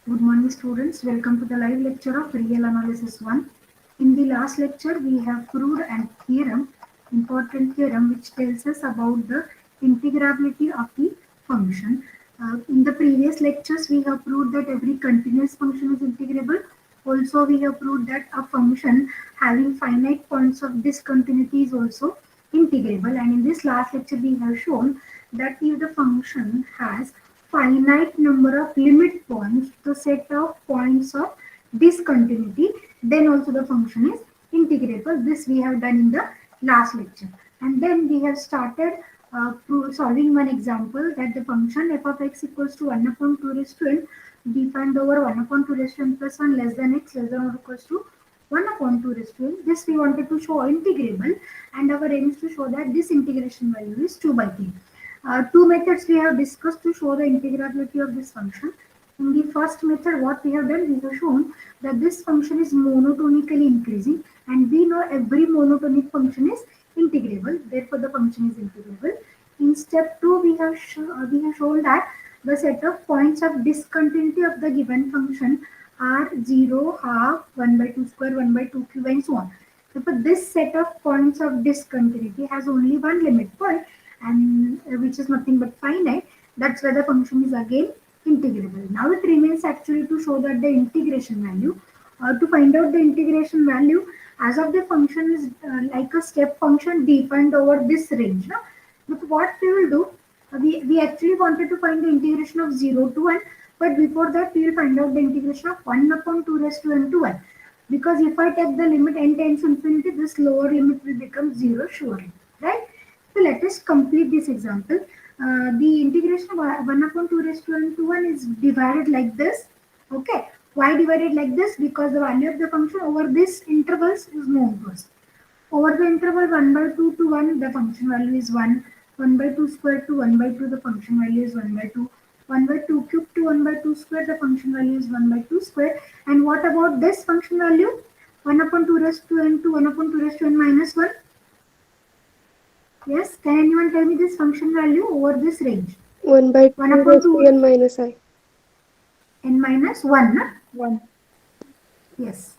Good morning, students. Welcome to the live lecture of Real Analysis 1. In the last lecture, we have proved an theorem, important theorem, which tells us about the integrability of the function. In the previous lectures, we have proved that every continuous function is integrable. Also, we have proved that a function having finite points of discontinuity is also integrable. And in this last lecture, we have shown that if the function has finite number of limit points, the set of points of discontinuity, then also the function is integrable. This we have done in the last lecture. And then we have started solving one example that the function f of x equals to 1 upon 2 raised to n defined over 1 upon 2 raised to n plus 1 less than x less than or equals to 1 upon 2 raised to n. This we wanted to show integrable, and our aim is to show that this integration value is 2 by 3. Two methods we have discussed to show the integrability of this function. In the first method, what we have done, we have shown that this function is monotonically increasing, and we know every monotonic function is integrable. Therefore, the function is integrable. In step 2, we have shown that the set of points of discontinuity of the given function are 0, half, 1 by 2 square, 1 by 2 cube, and so on. Therefore, this set of points of discontinuity has only one limit point, and which is nothing but finite. That's why the function is again integrable. Now it remains actually to show that the integration value, to find out the integration value, as of the function is like a step function defined over this range. No? But what we will do, we actually wanted to find the integration of 0 to 1, but before that we will find out the integration of 1 upon 2 raised to n to 1. Because if I take the limit n tends to infinity, this lower limit will become 0 surely, right? So let us complete this example. The integration of 1 upon 2 raised to n to 1 is divided like this. Okay. Why divided like this? Because the value of the function over this intervals is known to us. Over the interval 1 by 2 to 1, the function value is 1. 1 by 2 square to 1 by 2, the function value is 1 by 2. 1 by 2 cube to 1 by 2 square, the function value is 1 by 2 square. And what about this function value? 1 upon 2 raised to n to 1 upon 2 raised to n minus 1. Yes, can anyone tell me this function value over this range? 1 by 1 2 upon raised 2 to n minus I. n minus 1. Na? 1. Yes,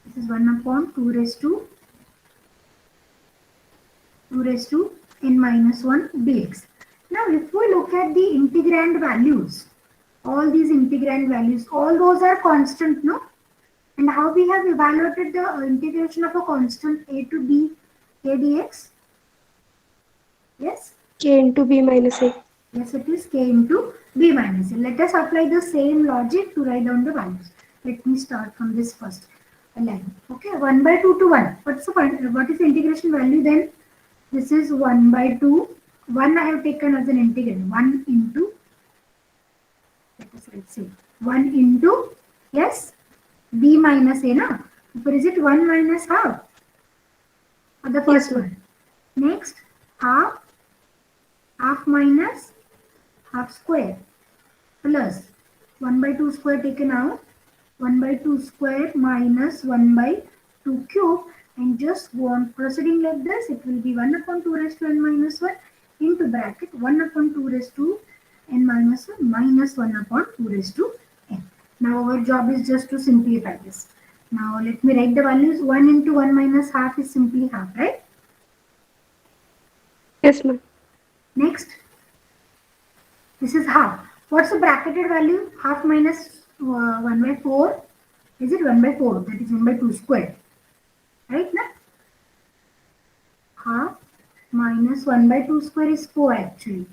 this is 1 upon 2 raised to n minus 1 dx. Now, if we look at the integrand values, all these integrand values, all those are constant, no? And how we have evaluated the integration of a constant a to b k dx? Yes? K into b minus a. Yes, it is k into b minus a. Let us apply the same logic to write down the values. Let me start from this first line. Okay, 1 by 2 to 1. What is the integration value then? This is 1 by 2. 1 I have taken as an integrand. 1 into, let us say, 1 into, yes, b minus a, na? Or is it 1 minus half? Or the first Yes, one. Next, half, half minus half square plus 1 by 2 square taken out, 1 by 2 square minus 1 by 2 cube, and just go on proceeding like this. It will be 1 upon 2 raised to n minus 1 into bracket 1 upon 2 raised to n minus 1 minus 1 upon 2 raised to n. Now our job is just to simplify this. Now let me write the values. 1 into 1 minus half is simply half, right? yes, ma'am. Next, this is half. What's the bracketed value? Half minus 1 by 4. Is it 1 by 4? That is 1 by 2 square. Right now? Half minus 1 by 2 square is 4 actually.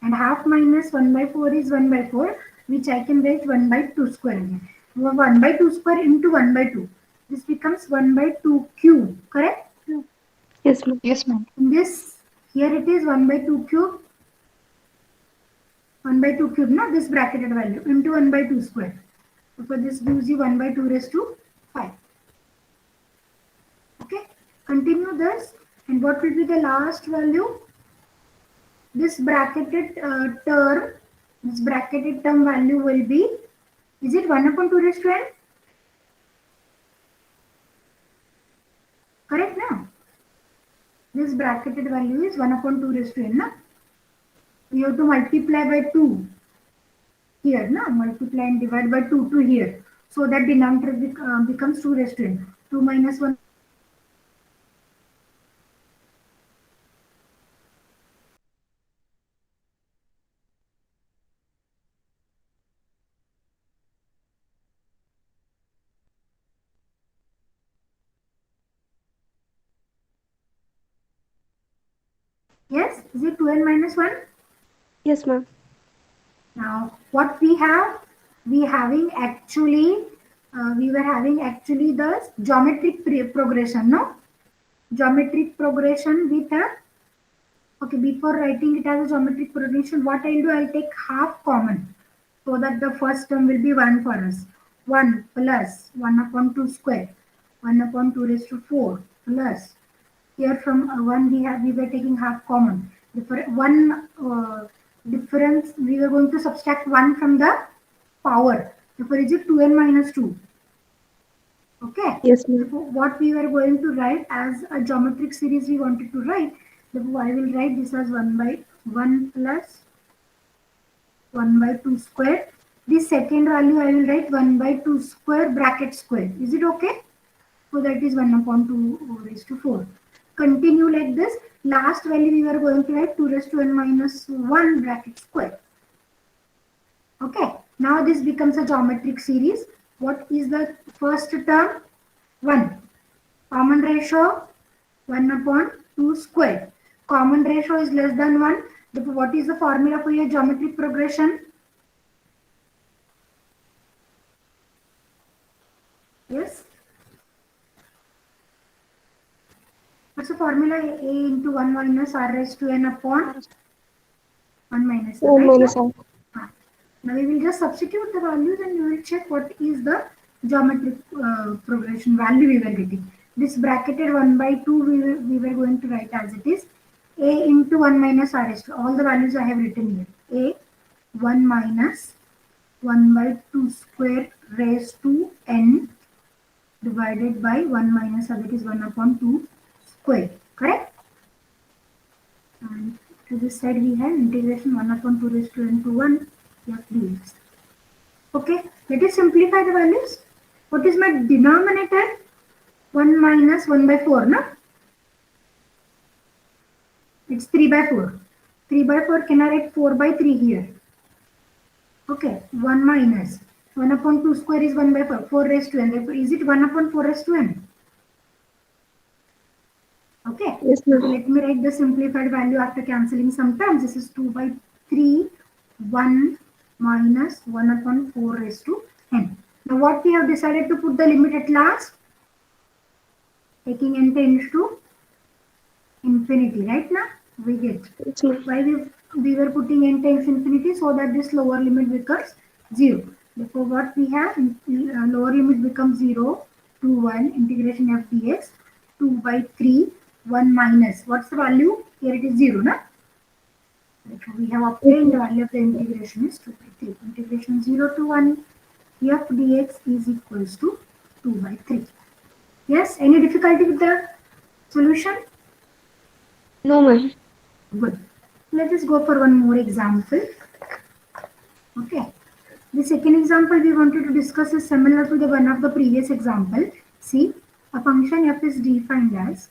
And half minus 1 by 4 is 1 by 4, which I can write 1 by 2 square again. 1 by 2 square into 1 by 2. This becomes 1 by 2 cube. Correct? Yes, ma'am. Yes, ma'am. In this, here it is 1 by 2 cube. 1 by 2 cube, not this bracketed value, into 1 by 2 square. So this gives you 1 by 2 raised to 5. Okay, continue this. And what will be the last value? This bracketed term value will be, is it 1 upon 2 raised to n? Correct now? This bracketed value is 1 upon 2 raised to n. Now? You have to multiply by 2. here, na, multiply and divide by 2 to here, so that denominator becomes 2 raised to n. 2 minus 1. Yes, is it 2n minus 1? Yes, ma'am. Now, what we have, we having actually, we were having actually the geometric progression, no? Geometric progression with a, okay, before writing it as a geometric progression, what I'll do, I'll take half common, so that the first term will be 1 for us. 1 plus 1 upon 2 square, 1 upon 2 raised to 4 plus, here from 1 we were taking half common. One difference, we were going to subtract 1 from the power. Therefore, is it 2n minus 2? Okay. Yes, ma'am. What we were going to write as a geometric series we wanted to write. Therefore, I will write this as 1 by 1 plus 1 by 2 square. The second value I will write 1 by 2 square bracket square. Is it okay? So that is 1 upon 2 raised to 4. Continue like this. Last value we were going to write 2 raised to n minus 1 bracket square. Okay. Now this becomes a geometric series. What is the first term? 1. Common ratio 1 upon 2 square. Common ratio is less than 1. Therefore, what is the formula for your geometric progression? Yes. What's the formula? A into 1 minus r raised to n upon 1 minus r. 1 Right? minus r. Now we will just substitute the values and we will check what is the geometric progression value we were getting. This bracketed 1 by 2 we were going to write as it is. A into 1 minus r raised to, all the values I have written here. A 1 minus 1 by 2 square raised to n divided by 1 minus r, that is 1 upon 2 square. Correct? And to this side we have integration 1 upon 2 raised to n to 1 f dx. Okay, let us simplify the values. What is my denominator? 1 minus 1 by 4, no? It's 3 by 4. 3 by 4, can I write 4 by 3 here? Okay, 1 minus 1 upon 2 square is 1 by 4, 4 raised to n. Therefore, is it 1 upon 4 raised to n? Okay, Yes, so ma'am. let me write the simplified value after cancelling some terms. This is 2 by 3, 1 minus 1 upon 4 raised to n. Now what we have decided to put the limit at last? Taking n tends to infinity, right now? We get. Yes, ma'am. Why we were putting n times infinity, so that this lower limit becomes 0. Therefore, what we have, lower limit becomes 0 to 1 integration f dx, 2 by 3, 1 minus. What's the value? Here it is 0, na? Therefore, we have obtained the value of the integration is 2 by 3. Integration 0 to 1 f dx is equals to 2 by 3. Yes, any difficulty with the solution? No, ma'am. Good. Let us go for one more example. Okay. The second example we wanted to discuss is similar to the one of the previous example. See, a function f is defined as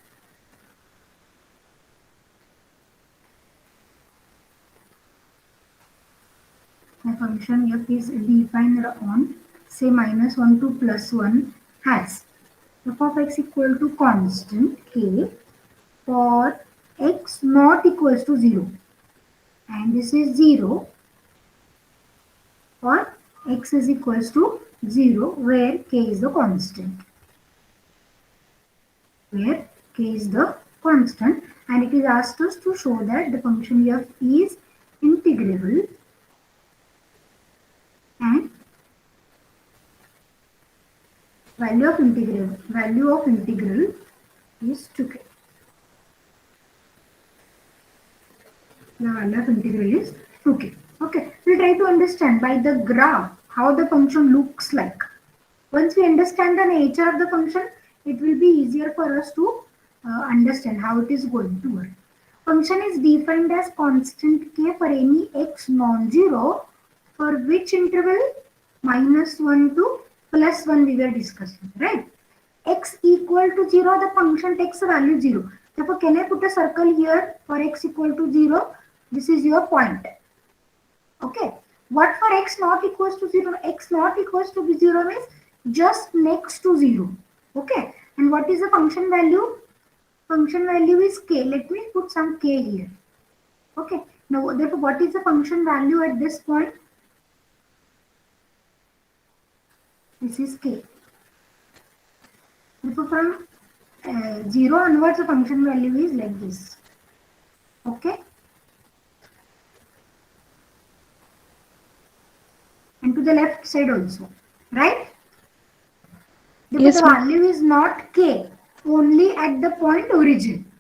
on, say, minus 1 to plus 1 has f of x equal to constant k for x not equals to 0, and this is 0 for x is equals to 0 where k is the constant. Where k is the constant, and it is asked us to show that the function f is integrable and value of integral is 2k. The value of integral is 2k. Okay, we'll try to understand by the graph how the function looks like. Once we understand the nature of the function, it will be easier for us to understand how it is going to work. Function is defined as constant k for any x non-zero For which interval? -1 to +1 we were discussing, right? X equal to 0, the function takes a value 0. Therefore, can I put a circle here for x equal to 0? This is your point. Okay. What for x not equals to 0? X not equals to 0 means just next to 0. Okay. And what is the function value? Function value is k. Let me put some k here. Okay. Now, therefore, what is the function value at this point? This is k. Therefore, from 0 onwards, the function value is like this. Okay. And to the left side also. Right? Therefore, Yes, the ma'am. value is not k. Only at the point origin.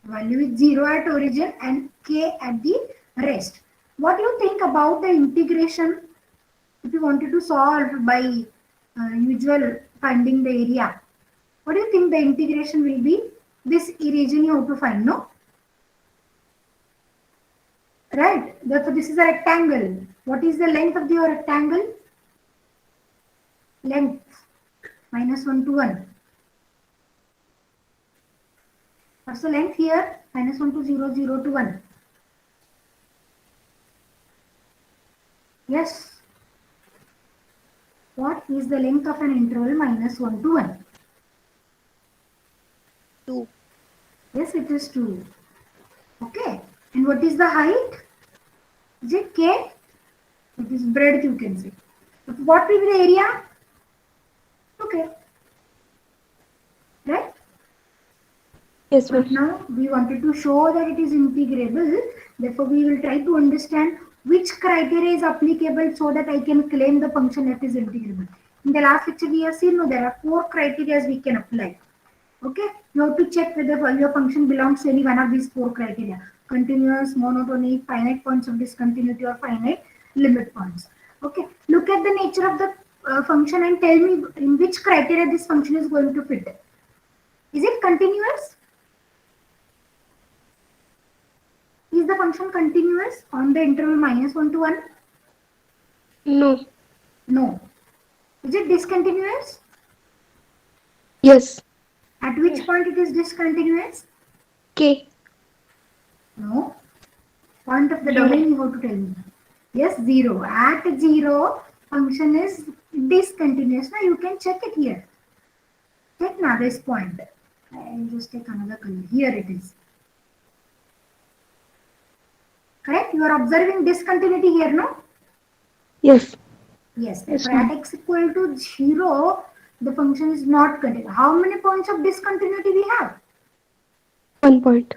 Value is 0 at origin and k at the rest. What do you think about the integration? If you wanted to solve by usual finding the area, what do you think the integration will be? This region you have to find, no? Right. Therefore, this is a rectangle. What is the length of your rectangle? Length -1 to 1. What's the length here? -1 to 0, 0 to 1. Yes. What is the length of an interval -1 to 1? 2. Yes, it is 2. Okay. And what is the height? Is it k? It is breadth, you can say. What will be the area? Okay. Right? Yes, But ma'am. now we wanted to show that it is integrable. Therefore, we will try to understand which criteria is applicable so that I can claim the function that is integrable. In the last lecture, we have seen there are 4 criteria we can apply. Okay, you have to check whether your function belongs to any one of these 4 criteria: continuous, monotonic, finite points of discontinuity, or finite limit points. Okay, look at the nature of the function and tell me in which criteria this function is going to fit. Is it continuous? Is the function continuous on the interval -1 to 1? No. No. Is it discontinuous? Yes. At which point it is discontinuous? K. No. Point of the 0. domain you have to tell me. Yes, 0. At 0, function is discontinuous. Now you can check it here. Check now this point. I'll just take another color. Here it is. Correct? You are observing discontinuity here, no? Yes. Yes. Yes, Therefore, ma'am. at x equal to 0, the function is not continuous. How many points of discontinuity we have? 1 point.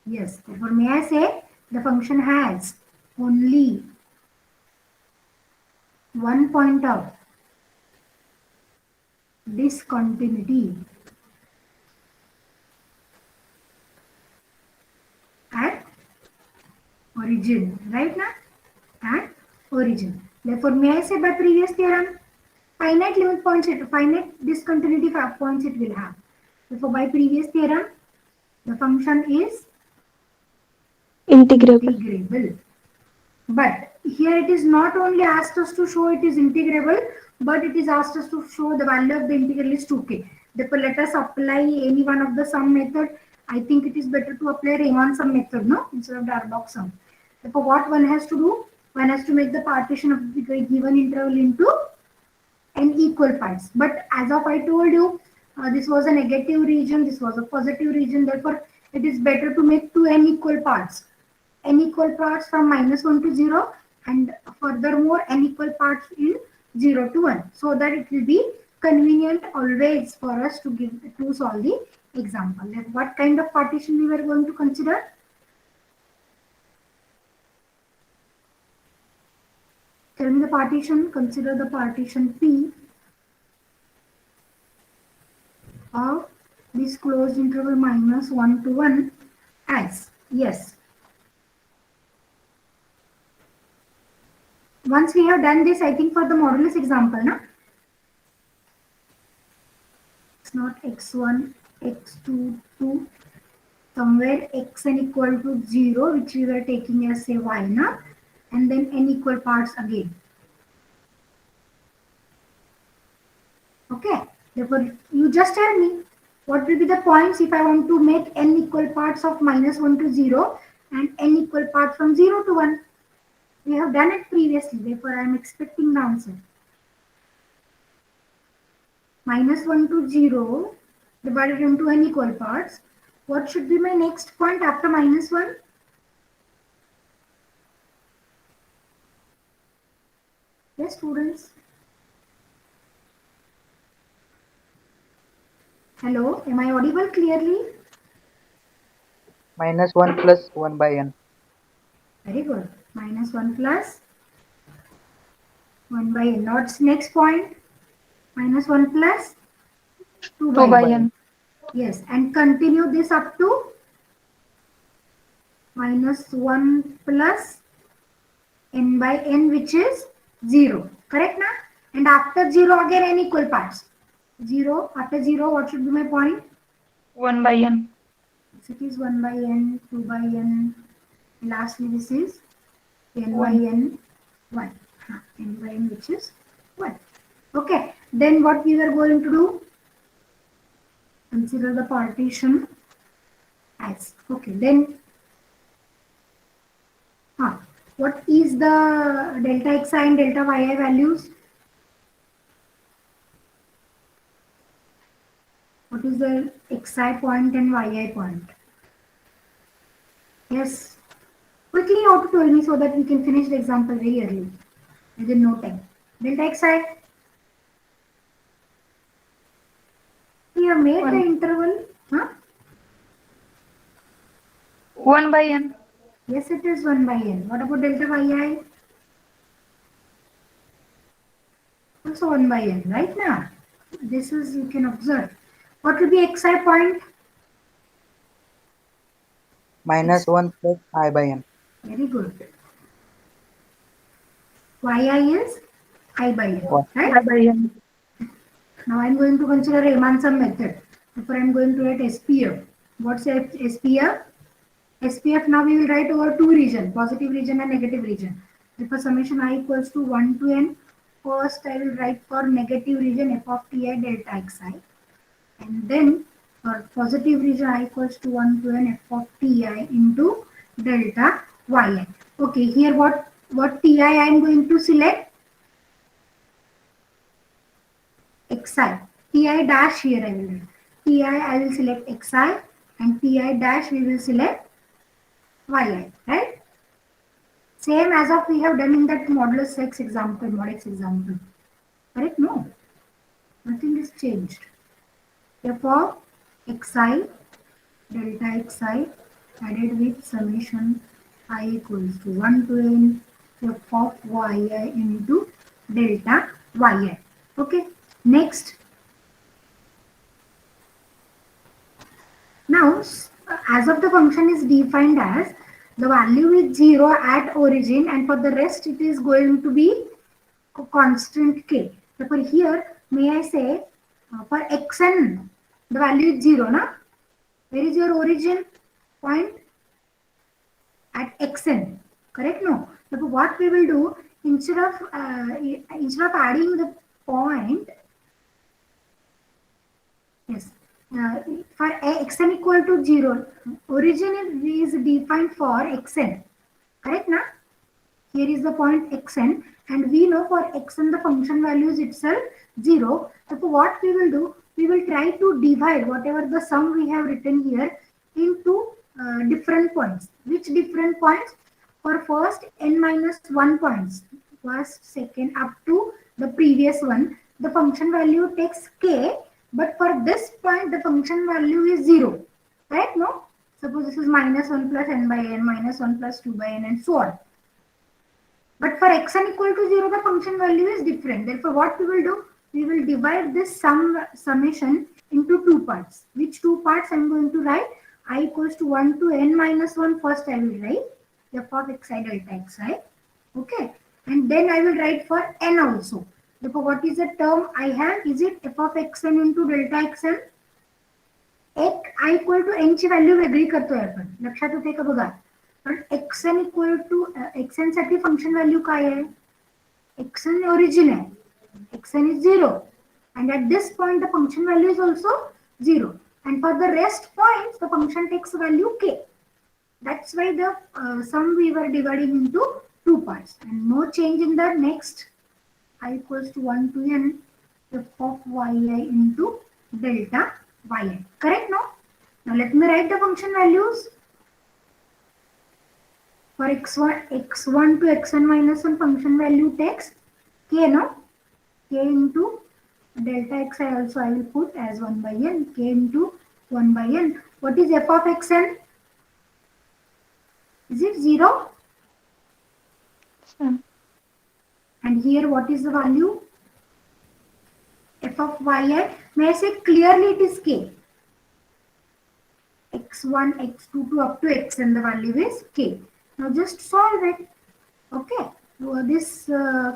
Yes. Therefore, may I say the function has only 1 point of discontinuity at origin, right now? At origin. Therefore, may I say by previous theorem, finite limit points, finite discontinuity points it will have. Therefore, by previous theorem, the function is Integrable. integrable. But here it is not only asked us to show it is integrable, but it is asked us to show the value of the integral is 2k. Therefore, let us apply any one of the sum method. I think it is better to apply Riemann sum method, no, instead of Darboux sum. Therefore, what one has to do? One has to make the partition of the given interval into n equal parts. But as of I told you, this was a negative region, this was a positive region. Therefore, it is better to make two n equal parts. N equal parts from -1 to 0, and furthermore n equal parts in 0 to 1, so that it will be convenient always for us to solve the example. Like what kind of partition we were going to consider? Tell me the partition. Consider the partition P of this closed interval -1 to 1 as, yes. Once we have done this, I think for the modulus example, no? It's not x1, x2, 2. somewhere xn equal to 0, which we were taking as say y na, and then n equal parts again. Okay, therefore you just tell me what will be the points if I want to make n equal parts of -1 to 0 and n equal parts from 0 to 1. We have done it previously, therefore I am expecting the answer. -1 to 0 divided into n equal parts. What should be my next point after -1? Yes, students. Hello, am I audible clearly? -1 plus 1 by n. Very good. -1 plus 1 by n. What's next point? -1 plus 2 by 2 by n. n. Yes, and continue this up to -1 plus n by n, which is 0. Correct na? And after 0 again n equal parts. 0, after 0, what should be my point? 1 by n. So it is 1 by n, 2 by n. Lastly, this is n by 1. n, 1. N by n, which is 1. Okay, then what we were going to do? Consider the partition as. Okay, then what is the delta xi and delta yi values? What is the xi point and yi point? Yes. Quickly you have to tell me so that we can finish the example very early. Within no time. Delta xi. We have made the 1. interval. Huh? 1 by n. Yes, it is 1 by n. What about delta yi? Also 1 by n, right now? This is, you can observe. What will be xi point? -1 plus I by n. Very good. Yi is I by n, What? right? I by n. Now I am going to consider Riemann-Sum method. Therefore, I am going to write SPF. What's SPF? SPF now we will write over two region, positive region and negative region. Therefore, summation I equals to 1 to n. First, I will write for negative region f of ti delta xi. And then for positive region I equals to 1 to n f of ti into delta yi. Okay, here what ti I am going to select? Xi. Ti dash here I will write. Ti I will select xi and ti dash we will select yi, right? Same as of we have done in that modulus x example, mod x example. Correct? No. Nothing is changed. Therefore, xi delta xi added with summation I equals to 1 to n f of yi into delta yi. Okay. Next. Now, as of the function is defined as the value is 0 at origin and for the rest it is going to be constant k. Therefore, here may I say for xn the value is 0, na? Where is your origin point? At xn, correct? No. Therefore, what we will do instead of adding the point, yes, for xn equal to 0, origin is defined for xn, correct? Na? Here is the point xn and we know for xn the function value is itself 0. Therefore, what we will do, we will try to divide whatever the sum we have written here into different points. Which different points? For first n minus 1 points, first, second up to the previous one, the function value takes k, but for this point the function value is 0, right? No? Suppose this is -1 plus n by n, -1 plus 2 by n and so on. But for xn equal to 0, the function value is different. Therefore, what we will do? We will divide this summation into two parts. Which two parts I am going to write? I equals to 1 to n minus 1. First I will write f of xi delta xi. Okay. And then I will write for n also. Therefore, what is the term I have? Is it f of xn into delta xn? एक I equal to N ची value वेगळी करतोय आपण, लक्षात येते का बघा. पण xn इक्वल टू xn साठी फंक्शन व्हॅल्यू काय आहे? xn origin आहे, xn is 0 and at this point the function value is also 0 and for the rest points the function takes value k. That's why the sum we were dividing into two parts and no change in the next I equals to 1 to n f of yi into delta yi. Correct, no? Now let me write the function values. For x1 to xn minus 1 function value takes k, no? K into delta xi also I will put as 1 by n, k into 1 by n. What is f of xn? Is it 0? Sir. And here what is the value? F of yi. May I say clearly it is k. x1, x2 to up to xn the value is k. Now just solve it. Okay. So this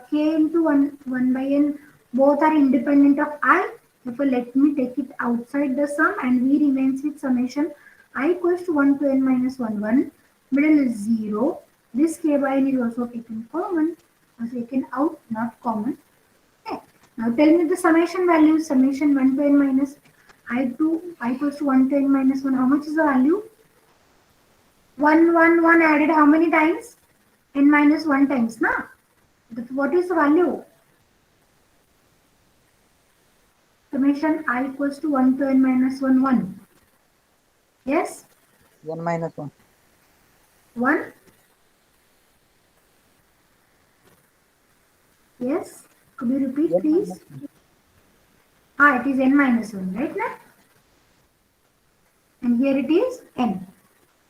k into 1 by n both are independent of I. Therefore let me take it outside the sum and v remains with summation I equals to 1 to n minus 1 1. Middle is 0. This k by n is also taken common. Was taken out, not common. Okay. Now tell me the summation values. Summation 1 to n minus I equals to 1 to n minus 1. How much is the value? 1 1 1 added how many times? N minus 1 times, na? What is the value? Summation I equals to 1 to n minus 1 1. Yes? n minus 1. 1? Yes? Could you repeat, N please? minus 1. It is n minus 1, right? Na? And here it is n.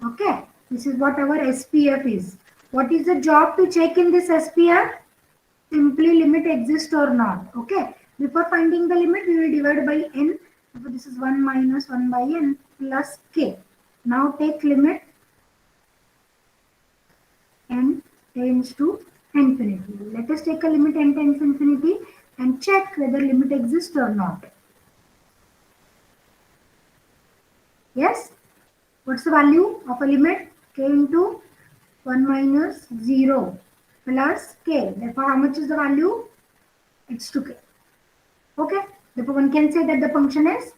Okay. This is what our SPF is. What is the job to check in this SPF? Simply limit exists or not. Okay. Before finding the limit, we will divide by n. So this is 1 minus 1 by n plus k. Now take limit n tends to infinity. Let us take a limit n tends to infinity and check whether limit exists or not. Yes? What's the value of a limit? K into 1 minus 0 plus k. Therefore, how much is the value? It's 2k. Okay. Therefore, one can say that the function is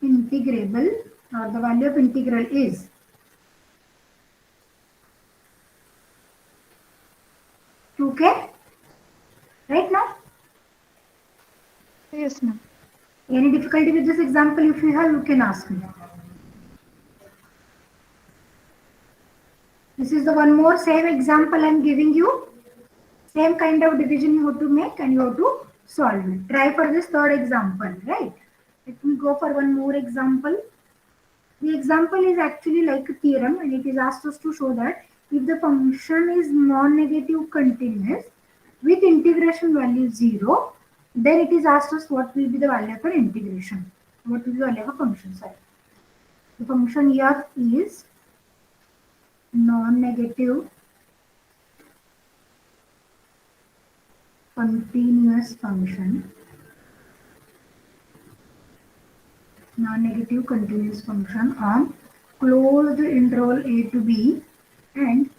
integrable or the value of integral is 2k. Right now? Yes, ma'am. Any difficulty with this example? If you have, you can ask me. This is the one more same example I am giving you. Same kind of division you have to make and you have to solve it. Try for this third example, right? Let me go for one more example. The example is actually like a theorem and it is asked us to show that if the function is non-negative continuous with integration value 0, then it is asked us what will be the value for integration. What will be the value of a function? Sorry. The function f is non-negative continuous function, non-negative continuous function on closed interval a to b and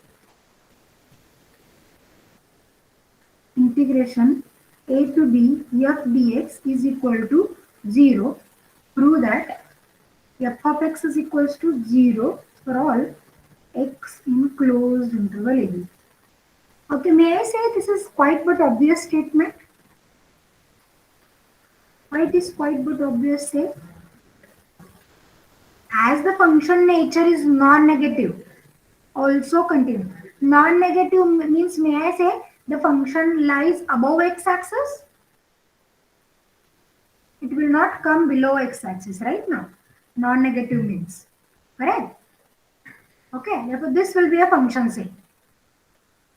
integration a to b f dx is equal to 0. Prove that f of x is equals to 0 for all x in closed interval a b. Okay, may I say this is quite but obvious statement? Why it is quite but obvious say? As the function nature is non-negative, also continuous. Non-negative means, may I say, the function lies above x-axis? It will not come below x-axis, right now. Non-negative means, correct? Okay, therefore this will be a function say.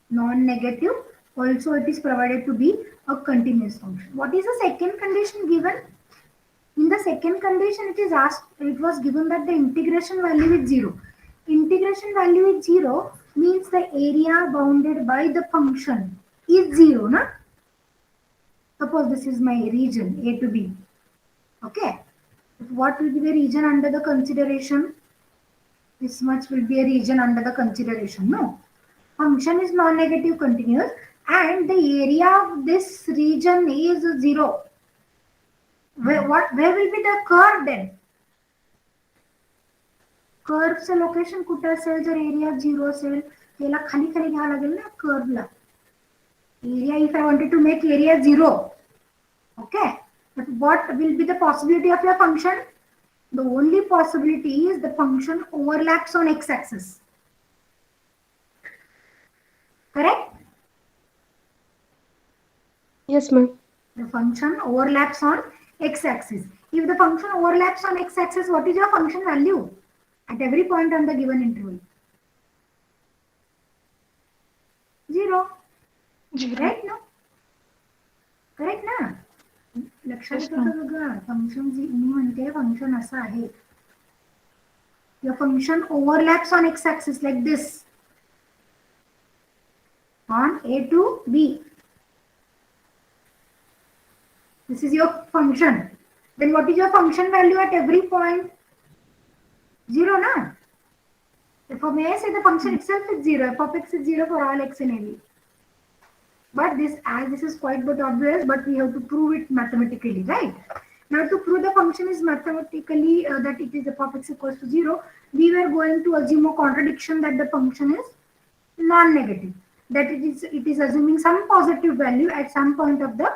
Non-negative, also it is provided to be a continuous function. What is the second condition given? In the second condition, it was given that the integration value is 0. Integration value is 0 means the area bounded by the function is 0, na? Suppose this is my region A to B. Okay. What will be the region under the consideration? This much will be a region under the consideration. No. Function is non-negative continuous and the area of this region is 0. Where will be the curve then? कर्वचं location कुठे असेल जर area 0 असेल याला खाली खाली घ्यावं लागेल ना कर्वला area if I wanted to make area 0 okay but what will be the possibility of your function the only possibility is the function overlaps on x-axis correct Yes, ma'am. the function overlaps on x-axis if the function overlaps on x-axis what is your function value at every point on the given interval 0 0. right no correct ना लक्षात Yes, येतं का बघा function जी मी म्हणते function असं आहे your function overlaps on x-axis like this on a to b this is your function then what is your function value at every point 0 na therefore may I say the function itself is 0 f of x is 0 for all x in a b but this is quite but obvious but we have to prove it mathematically right now to prove the function is mathematically that it is f of x equals to 0 we were going to assume a contradiction that the function is non-negative that it is assuming some positive value at some point of the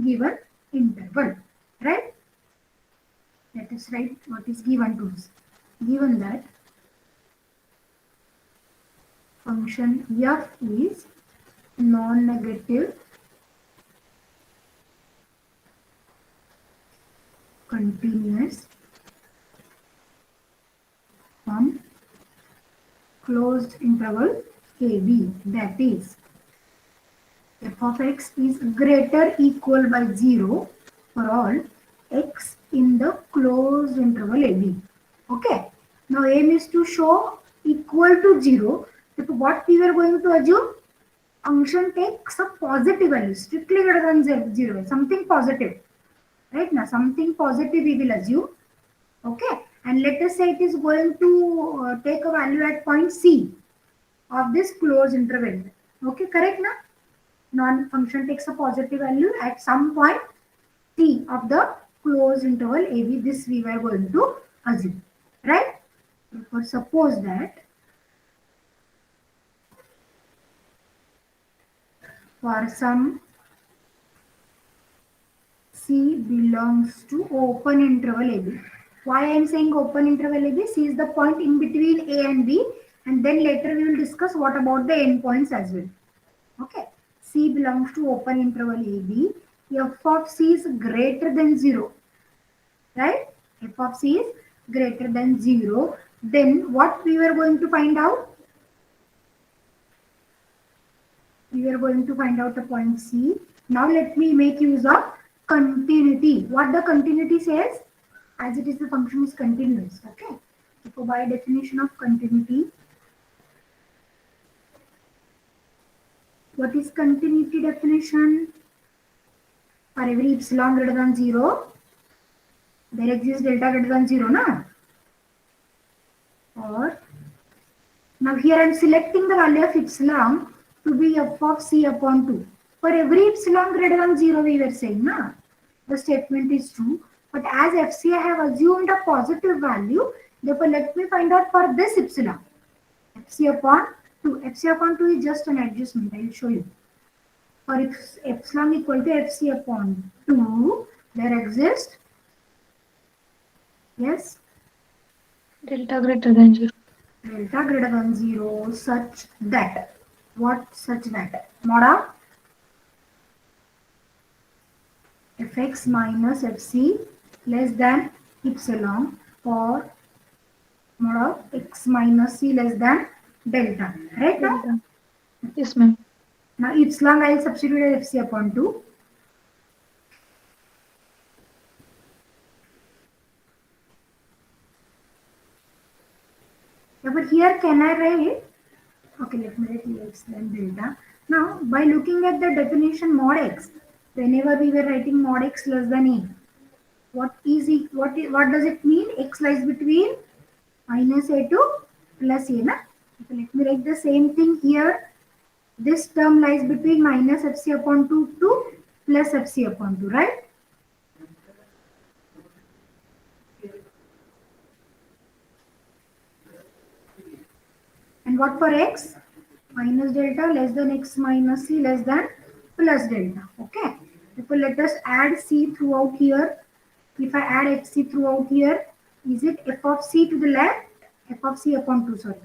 given interval right let us write what is given to us given that function f is non-negative continuous on closed interval AB that is f of x is greater equal by 0 for all x in the closed interval AB okay now aim is to show equal to 0 so what we were going to assume function takes a positive value strictly greater than 0 something positive right now something positive we will assume okay and let us say it is going to take a value at point C of this closed interval okay correct now non function takes a positive value at some point C of the closed interval AB this we were going to assume right therefore suppose that for some C belongs to open interval AB. Why I am saying open interval AB? C is the point in between A and B and then later we will discuss what about the endpoints as well. Okay. C belongs to open interval AB. F of C is greater than 0. Right? F of C is greater than 0. Then what we were going to find out? We are going to find out the point C. Now let me make use of continuity. What the continuity says? As it is the function is continuous. Okay. So by definition of continuity, what is continuity definition? For every epsilon greater than 0, there exists delta greater than 0, na? Or now here I am selecting the value of epsilon to be f of C upon 2. For every epsilon greater than 0 we were saying, na? The statement is true. But as FC I have assumed a positive value, therefore let me find out for this epsilon. FC upon 2. FC upon 2 is just an adjustment, I will show you. For epsilon equal to FC upon 2, there exists, yes? Delta greater than 0. Delta greater than 0 such that, what such that? Mod of fx minus fc less than epsilon or mod of x minus c less than delta. Right now? Delta. Yes, ma'am. Now epsilon I will substitute as fc upon 2. Yeah, but here can I write? Okay, let me write x then delta. Now by looking at the definition mod x, whenever we were writing mod x less than a, What does it mean? X lies between minus a to plus a. Na? So let me write the same thing here. This term lies between minus fc upon 2 to plus fc upon 2, right? And what for x? Minus delta less than x minus c less than plus delta. Okay. Therefore, let us add c throughout here. If I add fc throughout here, is it f of c to the left? F of c upon 2, sorry.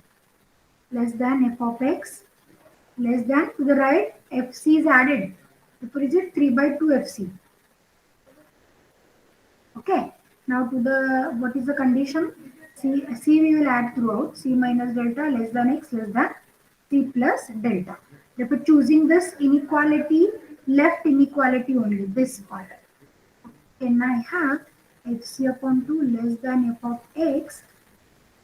Less than f of x less than to the right, fc is added. Therefore, is it 3 by 2 fc? Okay. Now to the, what is the condition? C we will add throughout. C minus delta less than x less than C plus delta. Therefore, choosing this inequality, left inequality only, this part. Can I have fc upon 2 less than f of x,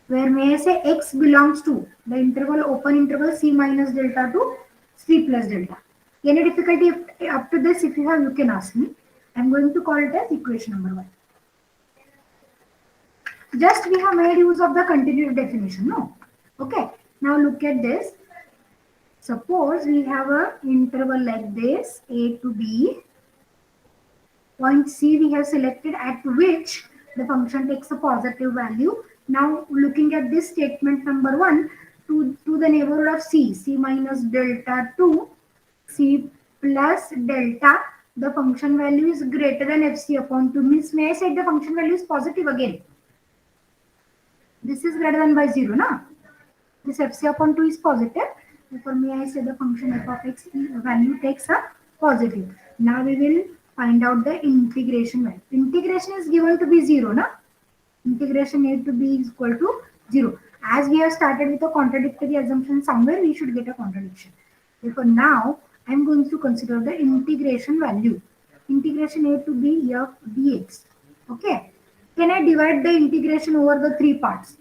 where may I say x belongs to the interval, open interval C minus delta to C plus delta. Any difficulty up to this, if you have, you can ask me. I'm going to call it as equation number 1. Just we have made use of the continued definition, no? Okay, now look at this. Suppose we have a interval like this, A to B. Point C we have selected, at which the function takes a positive value. Now looking at this statement number 1, to the neighborhood of C, C minus delta to C plus delta, the function value is greater than fc upon 2. Means, may I say the function value is positive again? This is greater than by 0, na? This fc upon 2 is positive. Therefore, may I say the function f of x value takes a positive. Now we will find out the integration value. Integration is given to be 0, na? Integration a to b is equal to 0. As we have started with a contradictory assumption, somewhere we should get a contradiction. Therefore, now I am going to consider the integration value. Integration a to b of dx. Okay. Can I divide the integration over the 3 parts?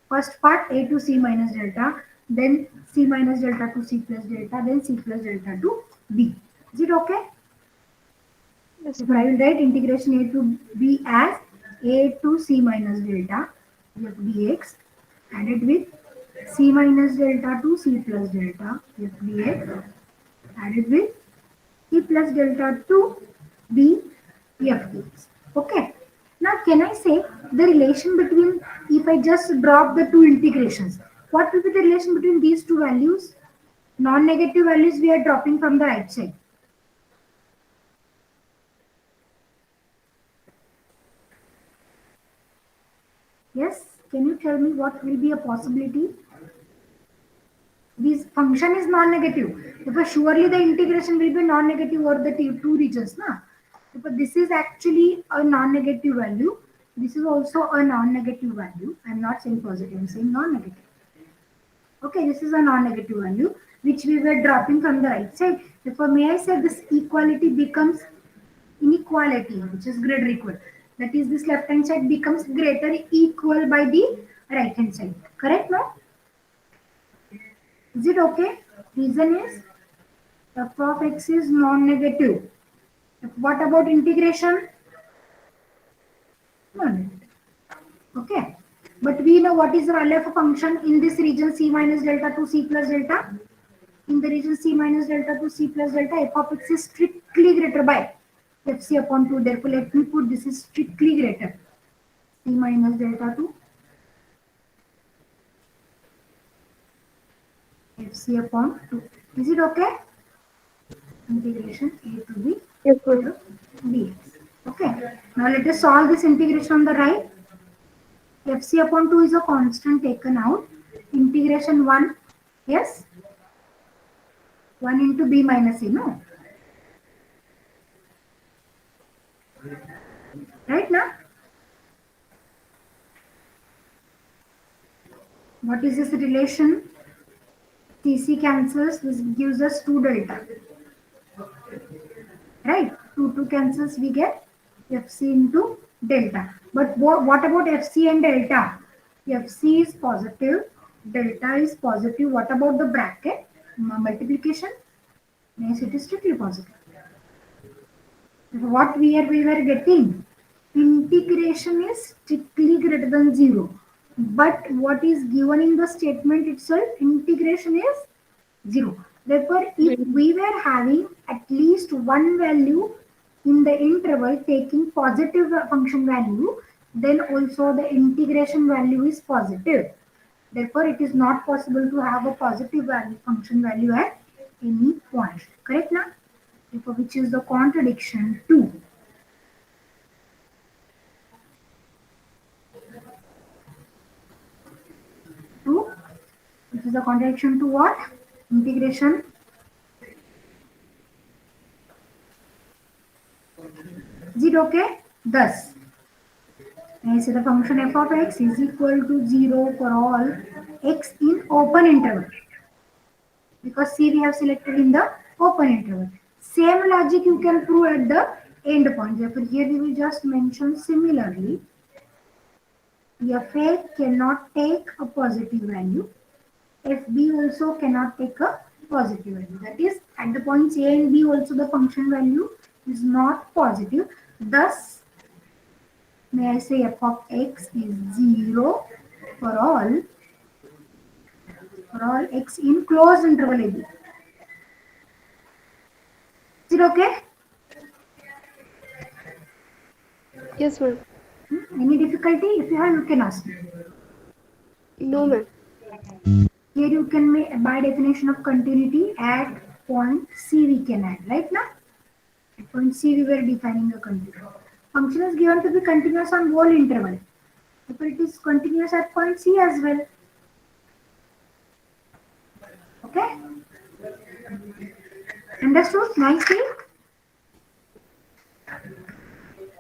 First part, a to c minus delta, then c minus delta to c plus delta, then c plus delta to b. Is it okay? Yes, So I will write integration a to b as a to c minus delta f dx added with c minus delta to c plus delta f dx added with c plus delta to b f dx. Okay. Now, can I say the relation between, if I just drop the two integrations, what will be the relation between these two values? Non-negative values we are dropping from the right side. Yes, can you tell me what will be a possibility? This function is non-negative. Therefore, surely the integration will be non-negative over the two regions. Na? But this is actually a non-negative value. This is also a non-negative value. I am not saying positive, I am saying non-negative. Okay, this is a non-negative value which we were dropping from the right side. Therefore, may I say this equality becomes inequality, which is greater equal. That is, this left hand side becomes greater equal by the right hand side. Correct, no? Is it okay? Reason is f of x is non-negative. What about integration? Non-negative. Okay. But we know what is the value of a function in this region c minus delta to c plus delta. In the region c minus delta to c plus delta, f of x is strictly greater by fc upon 2. Therefore, let me put this is strictly greater. C minus delta to fc upon 2. Is it okay? Integration a to b yes, to sir. dx. Okay. Now let us solve this integration on the right. fc upon 2 is a constant taken out. Integration 1, yes? 1 into b minus a, no? Right now? What is this relation? CC cancels, this gives us 2 delta. Right? 2 cancels, we get FC into delta. But what about FC and delta? FC is positive, delta is positive. What about the bracket? Multiplication? Yes, it is strictly positive. What we were getting? integration is strictly greater than 0. But what is given in the statement itself, integration is 0. Therefore, if we were having at least one value in the interval taking positive function value, then also the integration value is positive. Therefore, it is not possible to have a positive value function value at any point. Correct now? Therefore, which is the contradiction 2. Which is the contradiction to what? Integration 0. Okay. Thus, I say the function f of x is equal to 0 for all x in open interval. Because C we have selected in the open interval. Same logic you can prove at the end point. Therefore, here we will just mention similarly. Fa cannot take a positive value. Fb also cannot take a positive value. That is, at the points A and B also the function value is not positive. Thus, may I say f of x is 0 for all x in closed interval AB. Is it okay? Yes, ma'am. Any difficulty? If you have, you can ask me. No, ma'am. Here you can make by definition of continuity at point C we can add, right now? At point C we were defining the continuity. Function is given to be continuous on whole interval. If it is continuous at point C as well. Okay? Understood nicely?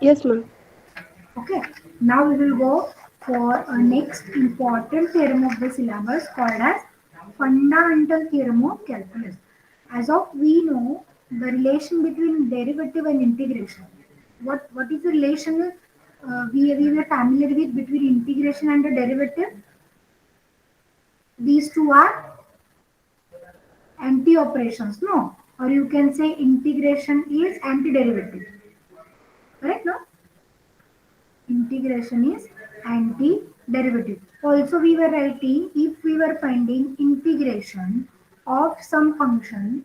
Yes, ma'am. Okay. Now we will go for a next important theorem of the syllabus called as fundamental theorem of calculus. As of we know the relation between derivative and integration. What is the relation we were familiar with between integration and the derivative? These two are anti-operations, no? Or you can say integration is anti-derivative. Correct, no? Integration is anti-derivative. Also, we were writing if we were finding integration of some function,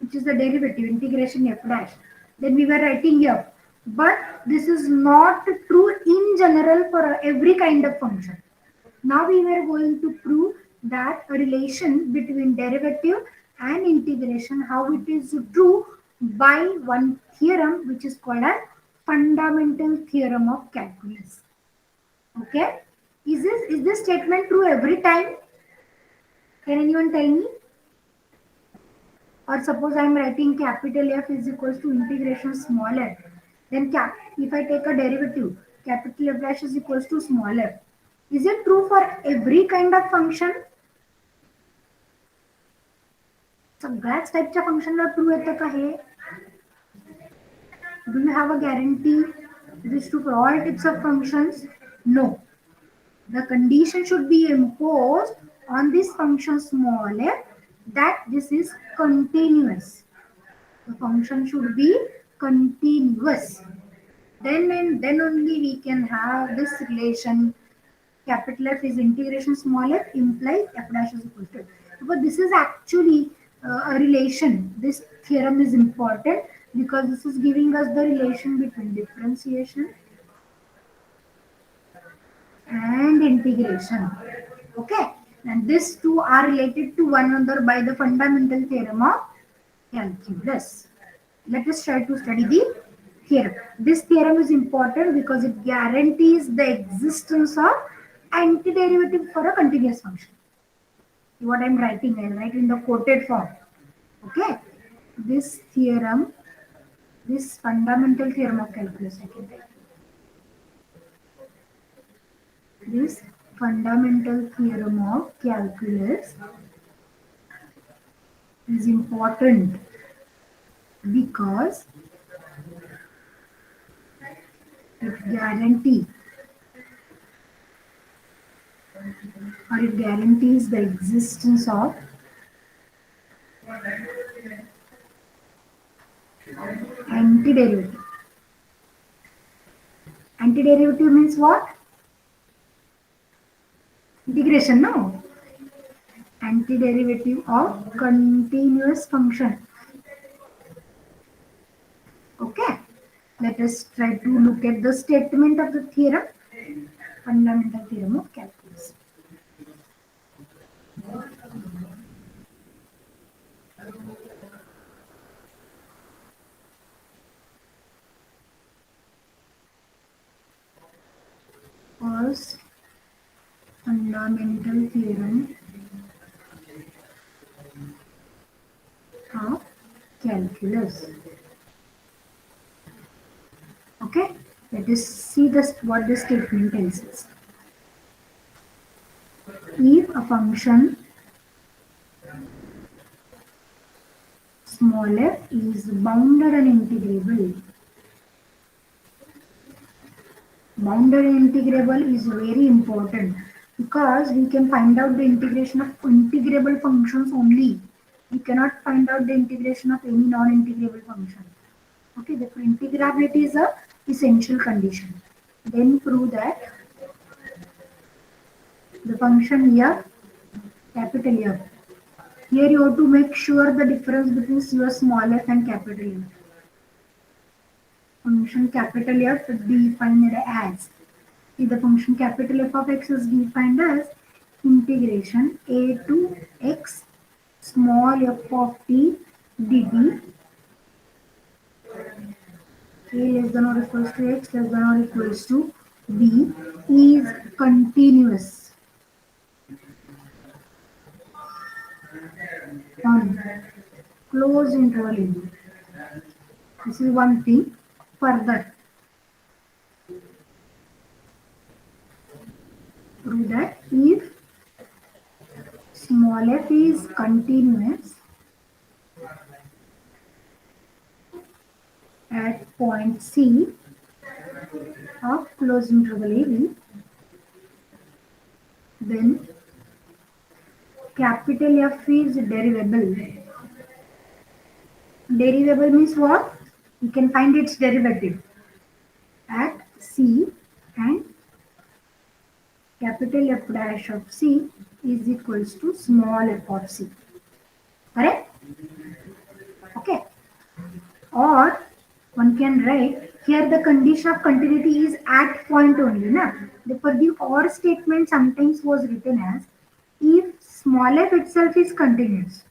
which is the derivative, integration f dash, then we were writing f. But this is not true in general for every kind of function. Now we were going to prove that a relation between derivative and integration, how it is true by one theorem which is called as fundamental theorem of calculus. Okay? Is this statement true every time? Can anyone tell me? Or suppose I am writing capital F is equals to integration small f. Then if I take a derivative, capital F dash is equals to small f. Is it true for every kind of function? सगळ्याच टाइपच्या फंक्शनला true येतं का हे? Do you have a guarantee this true for all types of functions? No. The condition should be imposed on this function small f that this is continuous. The function should be continuous. Then and then only we can have this relation. Capital F is integration small f implies f dash is equal to. But this is actually a relation. This theorem is important because this is giving us the relation between differentiation and integration. Okay, and these two are related to one another by the fundamental theorem of calculus. Let us try to study the theorem. This theorem is important because it guarantees the existence of antiderivative for a continuous function. What I am writing, I will write in the quoted form. Okay, this theorem, this fundamental theorem of calculus, I can write. This fundamental theorem of calculus is important because it guarantees the existence of antiderivative Antiderivative means what? Integration, no? Antiderivative of continuous function. Okay. Let us try to look at the statement of the theorem, fundamental theorem of calculus. First, fundamental theorem of calculus. Okay, let us see what the statement tells us. If a function small f is bounded and integrable, bounded and integrable is very important because we can find out the integration of integrable functions only. We cannot find out the integration of any non-integrable function. Okay, therefore integrability is a essential condition. Then prove that the function f, capital F. Here you have to make sure the difference between your small f and capital F. Function capital F is defined as, if the function capital F of x is defined as integration a to x small f of t dt, a less than or equals to x less than or equals to b is continuous on closed interval AB. This is one thing. Further, prove that if small f is continuous at point C of closed interval AB, then capital F is derivable. Derivable means what? You can find its derivative at C, and capital F dash of C is equals to small f of C. Correct? Okay. Or one can write here the condition of continuity is at point only. Na? Therefore, the or statement sometimes was written as if small f itself is continuous.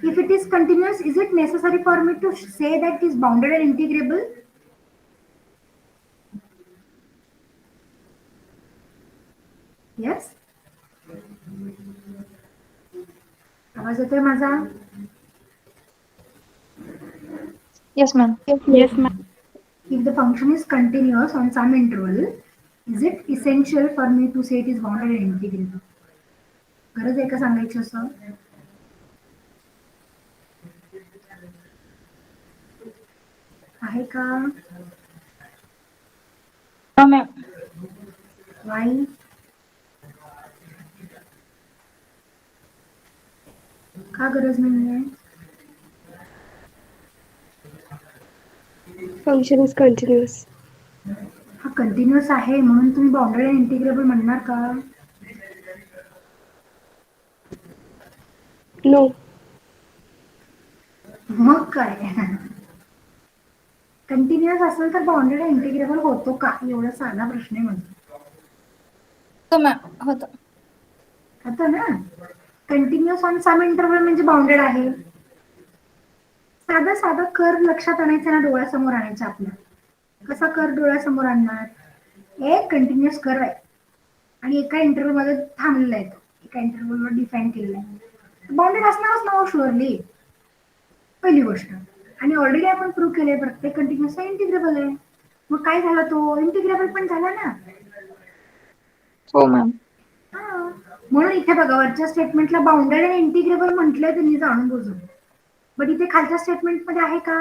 If it is continuous, is it necessary for me to say that it is bounded and integrable? Yes? आवाज येतोय माझा? Yes, ma'am. Yes, ma'am. If the function is continuous on some interval, is it essential for me to say it is bounded and integrable? गरज आहे का सांगायचं असं? आहे का? No, ma'am. Why? का गरज नाहीये? Function is continuous. हा कंटिन्युअस आहे म्हणून तुम्ही बाउंडेड अँड इंटिग्रेबल म्हणणार का? No. मग काय? कंटिन्युअस असेल तर बाउंडेड अँड इंटिग्रेबल होतो का? एवढा साधा प्रश्न आहे म्हणजे. हो मॅम, होतं. आता ना कंटिन्युअस ऑन सम इंटरवल म्हणजे बाउंडेड आहे. साधा साधा कर्व लक्षात आणायचा ना, डोळ्यासमोर आणायचा आपल्या. कसा कर्व डोळ्यासमोर आणणार? एक कंटिन्युअस कर्व आहे आणि एका इंटरव्हल मध्ये थांबलेला आहे, एका इंटरव्हलवर डिफाईन केलेला आहे. बाउंडेड असणारच ना शुअरली, पहिली गोष्ट. आणि ऑलरेडी आपण प्रूव्ह केलंय प्रत्येक कंटिन्युअस इंटिग्रेबल आहे. मग काय झाला, तो इंटिग्रेबल पण झाला ना. हो मॅम. म्हणून इथे बघा वरच्या स्टेटमेंटला बाउंडेड आणि इंटिग्रेबल म्हटलंय त्यांनी जाणून बुजून, बट इथे खालच्या स्टेटमेंट मध्ये आहे का?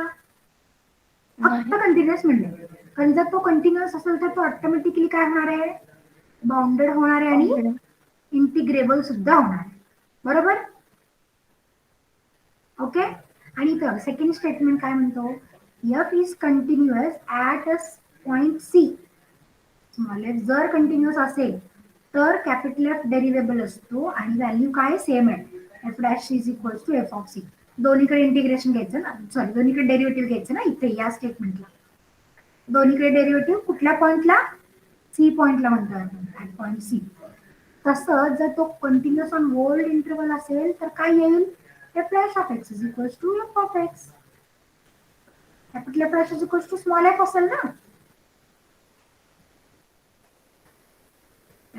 फक्त कंटिन्युअस म्हणले. कारण जर तो कंटिन्युअस असेल तर तो ऑटोमॅटिकली काय होणार आहे? बाउंडेड होणार आहे आणि इंटिग्रेबल सुद्धा होणार आहे. बरोबर? ओके. आणि इथं सेकंड स्टेटमेंट काय म्हणतो? F is continuous at a point C. Small F जर कंटिन्युअस असेल तर कॅपिटल एफ डेरिव्हेबल असतो आणि व्हॅल्यू काय सेम आहे. F dash is equal to F of C. दोन्हीकडे इंटिग्रेशन घ्यायचं ना, सॉरी दोन्हीकडे डेरिव्हेटिव्ह घ्यायचं ना इथे या स्टेटमेंटला. दोन्हीकडे डेरिव्हेटिव्ह कुठल्या पॉइंटला, सी पॉइंटला म्हणतो आपण, ऍट पॉइंट सी. तसं जर तो कंटिन्युअस ऑन होल्ड इंटरवल असेल तर काय येईल, F dash of X is equal to F of X. Capital F dash is equal to small F असेल ना.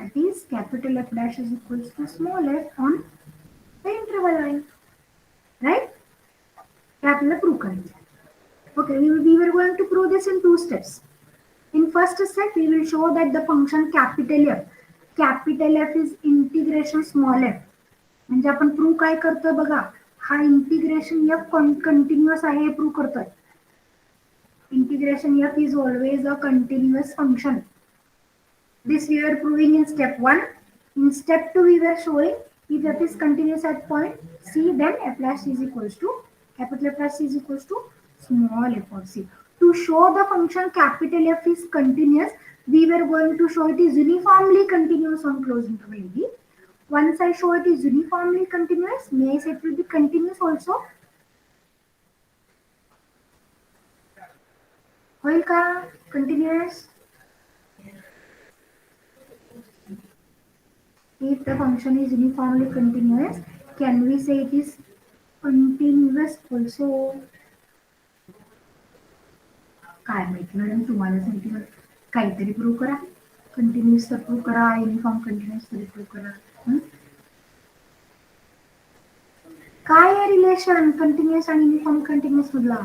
That is capital F dash is equals to small f on the interval line. Right? हे आपल्याला prove करायचं. Okay, we were going to prove this in 2 steps. In first step, we will show that the function capital F is integration small f. म्हणजे आपण prove काय करतोय बघा, हा integration f continuous आहे हे prove करतोय. Integration f is always a continuous function. This we were proving in step 1. In step 2, we were showing if f is continuous at point C, then f dash is equals to capital F dash is equals to small f of C. To show the function capital F is continuous, we were going to show it is uniformly continuous on closed interval AB. Once I show it is uniformly continuous, may I say it will be continuous also? होईल का continuous? If the function is uniformly continuous, can we say it is continuous also? काय माहिती madam, तुम्हाला सांगितलं काहीतरी prove करा. Continuous तर prove करा, युनिफॉर्म कंटिन्युअस तरी प्रूव्ह करा. काय आहे रिलेशन कंटिन्युअस आणि युनिफॉर्म कंटिन्युअस मधला?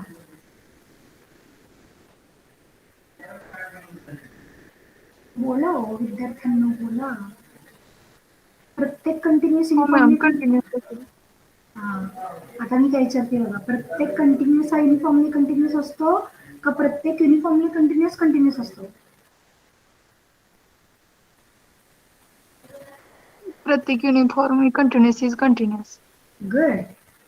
बोला हो विद्यार्थ्यांना, बोला. प्रत्येक कंटिन्युअस युनिफॉर्मली कंटिन्यूअस. आता मी काय विचारते बघा, प्रत्येक कंटिन्युअस हा युनिफॉर्मली कंटिन्युअस असतो का प्रत्येक युनिफॉर्मली कंटिन्युअस असतो? प्रत्येक uniform continuous is continuous. Good.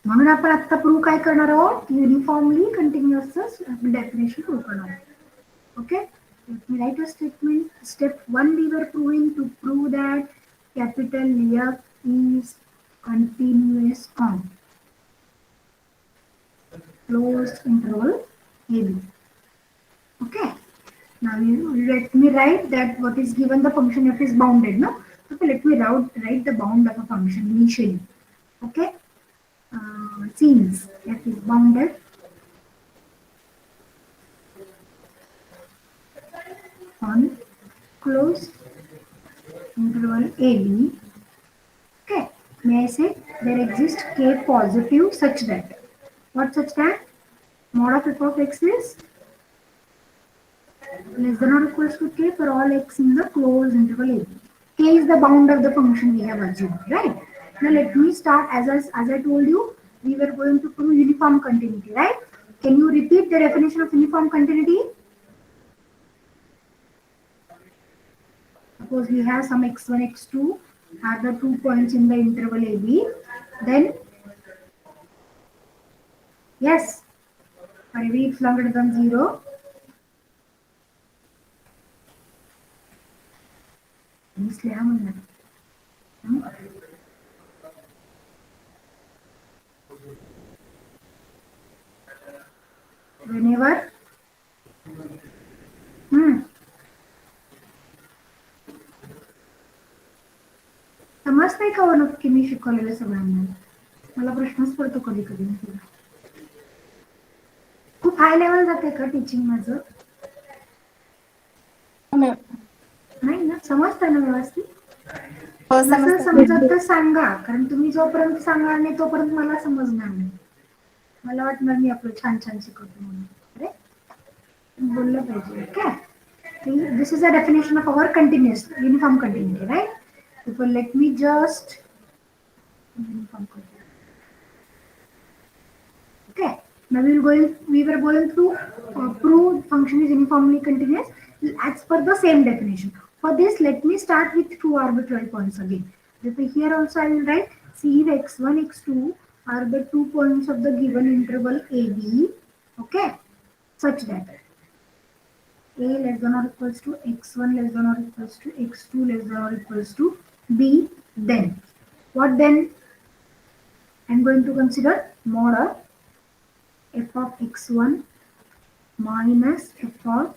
म्हणून आपण आता प्रूव्ह काय करणार आहोत, युनिफॉर्मली कंटिन्युअसचं डेफिनेशन प्रूव्ह करणार आहोत. Okay, let me write a statement. Step 1, we were proving to prove that capital F is continuous on closed interval AB. Okay. Now let me write that what is given, the function f is bounded, no? Okay, let me write the bound of a function initially. Okay. Since f is bounded on closed interval AB, okay, may I say there exists k positive such that, what such that, mod of f of x is less than or equals to k for all x in the closed interval AB. K is the bound of the function we have assumed, right? Now let me start, as I told you, we were going to prove uniform continuity, right? Can you repeat the definition of uniform continuity? Suppose we have some x1, x2 are the 2 points in the interval AB, then yes, for every x longer than 0, whenever समजतंय का नक्की मी शिकवलेलं सगळ्यांना? मला प्रश्नच पडतो कधी कधी. खूप हाय लेवल जाते का टीचिंग माझं? नाही ना, समजतं ना व्यवस्थित? जसं समजत तर सांगा, कारण तुम्ही जोपर्यंत सांगणार नाही तोपर्यंत मला समजणार नाही. मला वाटणार मी आपलं छान छान शिकवतो म्हणून. अरे बोललं पाहिजे. Okay, this is a definition of our continuous uniform continuity, right? So let me just okay. Now we were going to prove function is uniformly continuous as per the same definition. For this, let me start with 2 arbitrary points again. Therefore, here also I will write C if x1, x2 are the 2 points of the given interval AB. Okay. such that a less than or equals to x1 less than or equals to x2 less than or equals to b, then what then? I'm going to consider mod of f of x1 minus f of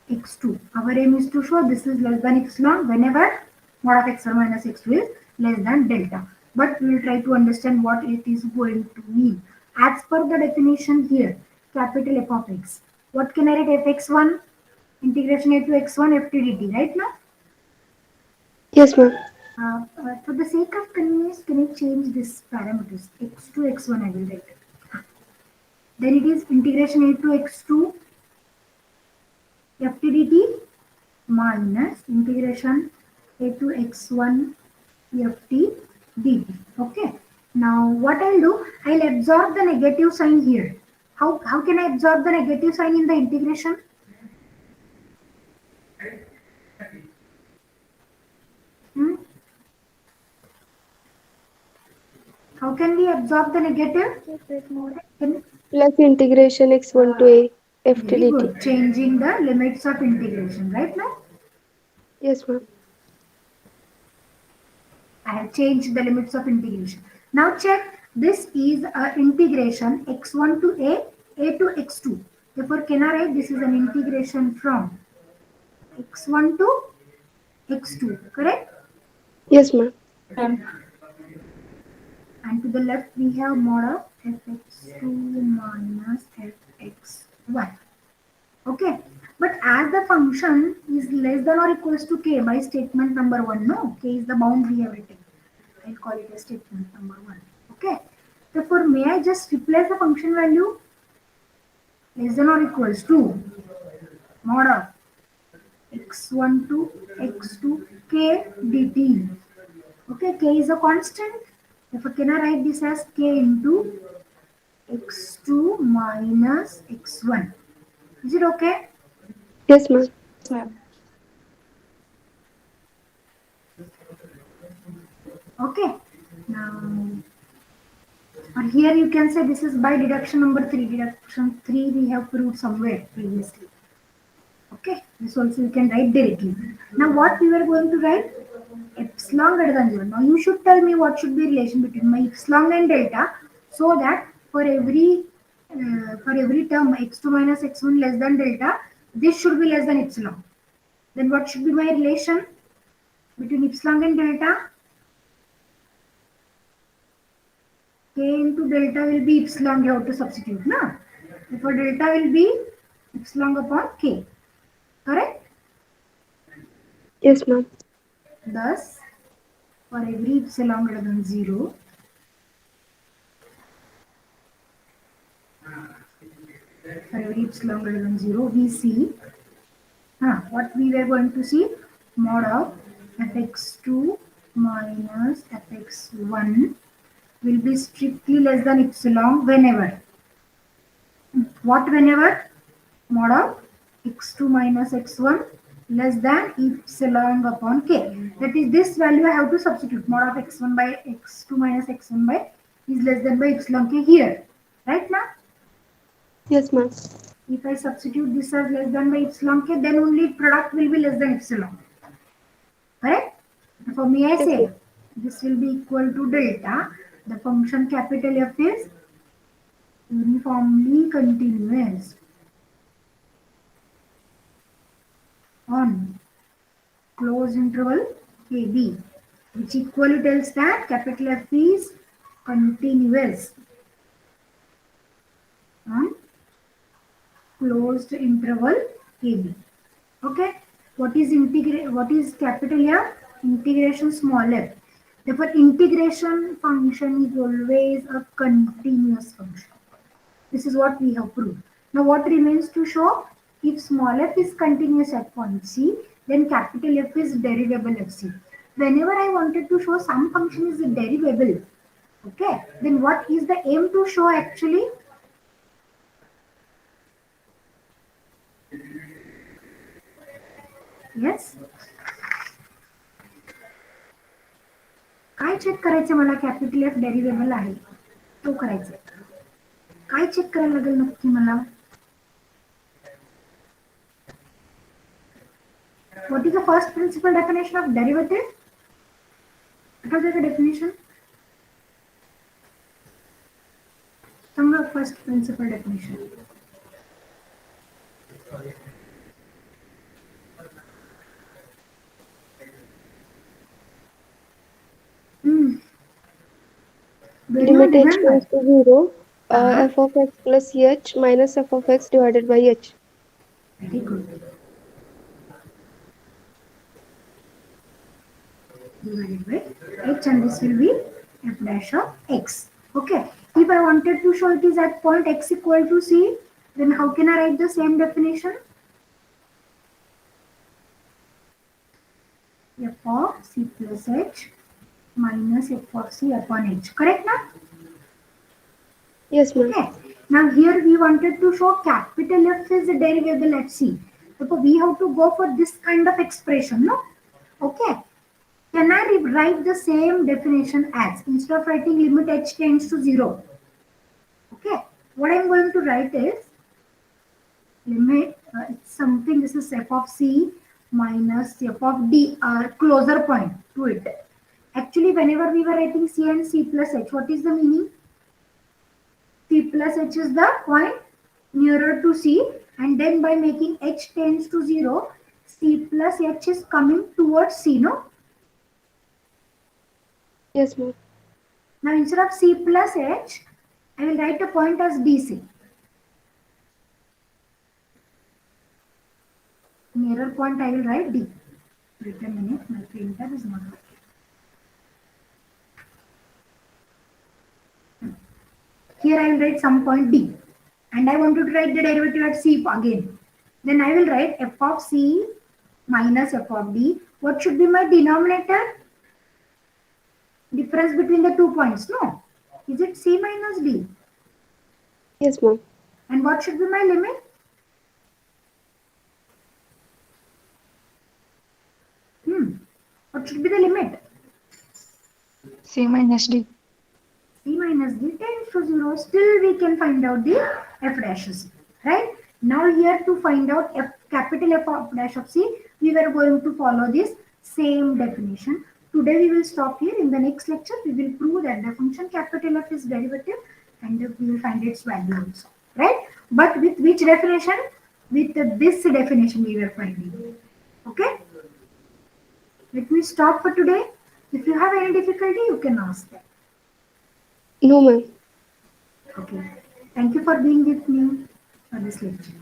x2. Our aim is to show this is less than epsilon whenever mod of x1 minus x2 is less than delta. But we will try to understand what it is going to mean. As per the definition here, capital F of x. What can I write? Fx1 integration a to x1 ft dt, right now? Yes, ma'am. For the sake of convenience, can I change this parameters? X to x1 I will write. Then it is integration a to x2 ft dt minus integration a to x1 ft dt. Okay. Now what I'll do, I'll absorb the negative sign here. How can I absorb the negative sign in the integration? Hmm? How can we absorb the negative? Can, Plus integration x1 to a f very dt. good. Changing the limits of integration, right now? Yes, ma'am. I have changed the limits of integration. Now check, this is integration x1 to a to x2. Therefore, can I write this is an integration from x1 to x2, correct? Yes, ma'am. And to the left we have mod of fx2 minus fx1. Okay, but as the function is less than or equals to k by statement number 1, no, k is the bound we have written. I'll call it a statement number 1. Okay, therefore may I just replace the function value less than or equals to mod of x1 to x2 k dt. Okay, k is a constant. Therefore, can I write this as k into x2 minus x1? Is it okay? Yes, ma'am. Okay. Now, or here you can say this is by deduction number 3. Deduction 3 we have proved somewhere previously. Okay. This also you can write directly. Now, what we were going to write? Epsilon greater than 0. Now, you should tell me what should be relation between my epsilon and delta, so that for every term x2 minus x1 less than delta, this should be less than epsilon. Then what should be my relation between epsilon and delta? K into delta will be epsilon, you have to substitute, na? Therefore, delta will be epsilon upon k, correct? Yes, ma'am. Thus, for every epsilon greater than 0, we see what we were going to see, mod of fx2 minus fx1 will be strictly less than epsilon whenever. What whenever? Mod of x2 minus x1 less than epsilon upon k. That is, this value I have to substitute. Mod of x1 by x2 minus x1 by is less than by epsilon k here. Right now? Yes, ma'am. If I substitute this as less than by epsilon k, then only product will be less than epsilon. Correct? For me, I say this will be equal to delta. The function capital F is uniformly continuous on closed interval AB, which equally tells that capital F is continuous on closed interval AB. Okay, what is capital F? Integration small f. Therefore, integration function is always a continuous function. This is what we have proved. Now, what remains to show? If small f is continuous at point C, then capital F is derivable at C. Whenever I wanted to show some function is derivable, okay, then what is the aim to show actually? Yes. काय check करायचं मला capital F डेरिव्हेबल आहे तो करायचा काय check करायला लागेल नक्की मला What is the first principal definition of derivative? What was the definition? Some of the first principal definition. Hmm. Do you Limit h remember? tends to 0. Uh-huh. F of x plus h minus f of x divided by h. Very good. Divided by h, and this will be f dash of x. Okay. If I wanted to show it is at point x equal to c, then how can I write the same definition? F of c plus h minus f of c upon h. Correct now? Yes, ma'am. Okay. Now here we wanted to show capital F is a derivable at c. So we have to go for this kind of expression, no? Okay. Can I rewrite the same definition as, instead of writing limit h tends to 0? Okay. What I'm going to write is limit, it's something, this is f of c minus f of d, closer point to it. Actually, whenever we were writing c and c plus h, what is the meaning? C plus h is the point nearer to C, and then by making h tends to 0, C plus h is coming towards C, no? Yes, ma'am. Now instead of C plus h, I will write a point as DC. Nearer point I will write D. Wait a minute, my printer is not working. Here I will write some point D. And I want to write the derivative at C again. Then I will write f of C minus f of D. What should be my denominator? Difference between the 2 points, no? Is it C minus D? Yes, ma'am. And what should be my limit? What should be the limit? C minus D. C minus D tends to 0. Still we can find out the f dash of C. Right? Now here to find out f, capital F of dash of C, we were going to follow this same definition. Today we will stop here. In the next lecture, we will prove that the function capital F is derivative, and we will find its value also. Right? But with which definition? With this definition we were finding. Okay? Let me stop for today. If you have any difficulty, you can ask them. No, ma'am. Okay. Thank you for being with me for this lecture.